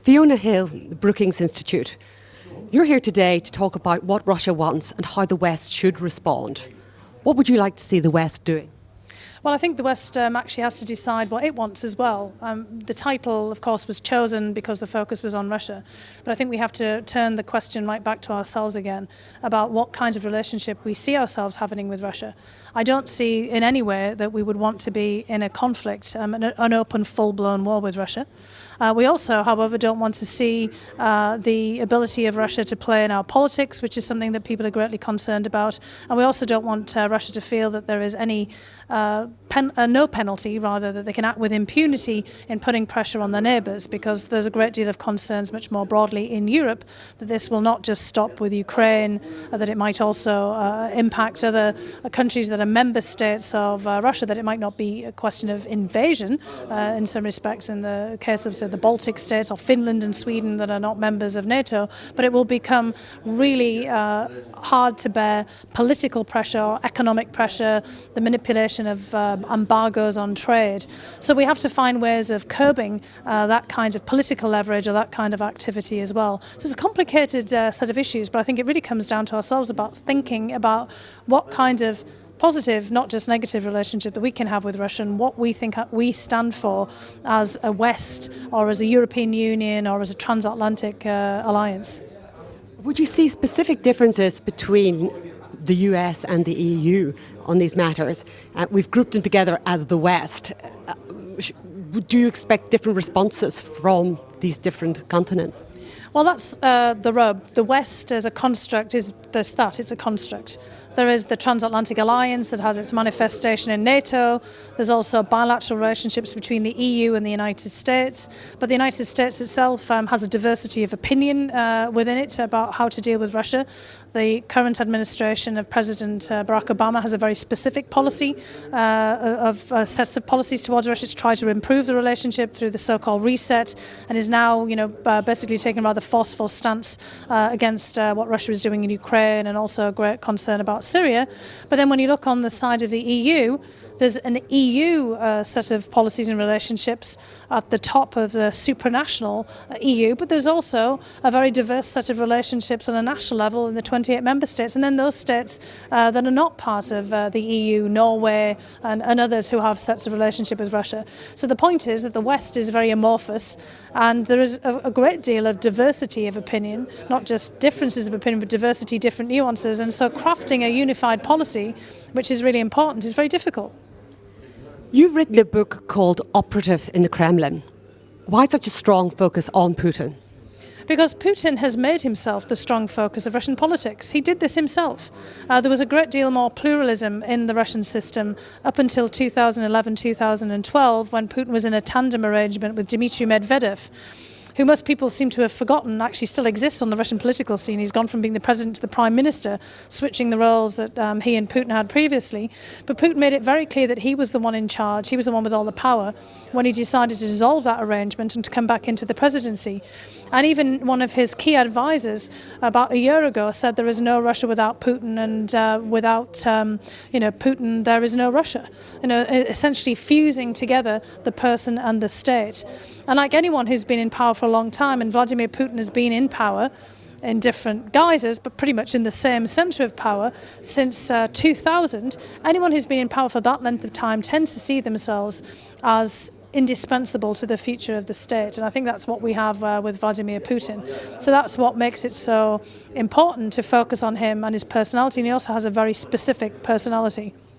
Fiona Hill, the Brookings Institute. You're here today to talk about what Russia wants and how the West should respond. What would you like to see the West doing? Well, I think the West actually has to decide what it wants as well. The title, of course, was chosen because the focus was on Russia. But I think we have to turn the question right back to ourselves again about what kinds of relationship we see ourselves having with Russia. I don't see in any way that we would want to be in a conflict, an open, full-blown war with Russia. We also, however, don't want to see the ability of Russia to play in our politics, which is something that people are greatly concerned about. And we also don't want Russia to feel that there is any no penalty, rather, that they can act with impunity in putting pressure on their neighbours, because there's a great deal of concerns much more broadly in Europe that this will not just stop with Ukraine, that it might also impact other countries that are member states of Russia, that it might not be a question of invasion in some respects in the case of, say, the Baltic states or Finland and Sweden that are not members of NATO, but it will become really hard to bear political pressure or economic pressure, the manipulation of embargoes on trade. So we have to find ways of curbing that kind of political leverage or that kind of activity as well. So it's a complicated set of issues, but I think it really comes down to ourselves about thinking about what kind of positive, not just negative relationship that we can have with Russia, and what we think we stand for as a West or as a European Union or as a transatlantic alliance. Would you see specific differences between the US and the EU on these matters? We've grouped them together as the West. Do you expect different responses from these different continents? Well, that's the rub. The West as a construct it's a construct. There is the transatlantic alliance that has its manifestation in NATO. There's also bilateral relationships between the EU and the United States. But the United States itself has a diversity of opinion within it about how to deal with Russia. The current administration of President Barack Obama has a very specific policy of sets of policies towards Russia to try to improve the relationship through the so-called reset, and is now, basically taking a rather forceful stance against what Russia is doing in Ukraine, and also a great concern about Syria. But then when you look on the side of the EU, there's an EU set of policies and relationships at the top of the supranational EU, but there's also a very diverse set of relationships on a national level in the 28 member states, and then those states that are not part of the EU, Norway and others who have sets of relationship with Russia. So the point is that the West is very amorphous, and there is a great deal of diversity of opinion, not just differences of opinion, but diversity, different nuances, and so crafting a unified policy, which is really important, is very difficult. You've written a book called Operative in the Kremlin. Why such a strong focus on Putin? Because Putin has made himself the strong focus of Russian politics. He did this himself. There was a great deal more pluralism in the Russian system up until 2011-2012, when Putin was in a tandem arrangement with Dmitry Medvedev, who most people seem to have forgotten actually still exists on the Russian political scene. He's gone from being the president to the prime minister, switching the roles that he and Putin had previously. But Putin made it very clear that he was the one in charge, he was the one with all the power, when he decided to dissolve that arrangement and to come back into the presidency. And even one of his key advisors about a year ago said there is no Russia without Putin, and without Putin there is no Russia. Essentially fusing together the person and the state. And like anyone who's been in power for a long time, and Vladimir Putin has been in power in different guises, but pretty much in the same centre of power since 2000, anyone who's been in power for that length of time tends to see themselves as indispensable to the future of the state. And I think that's what we have with Vladimir Putin. So that's what makes it so important to focus on him and his personality. And he also has a very specific personality.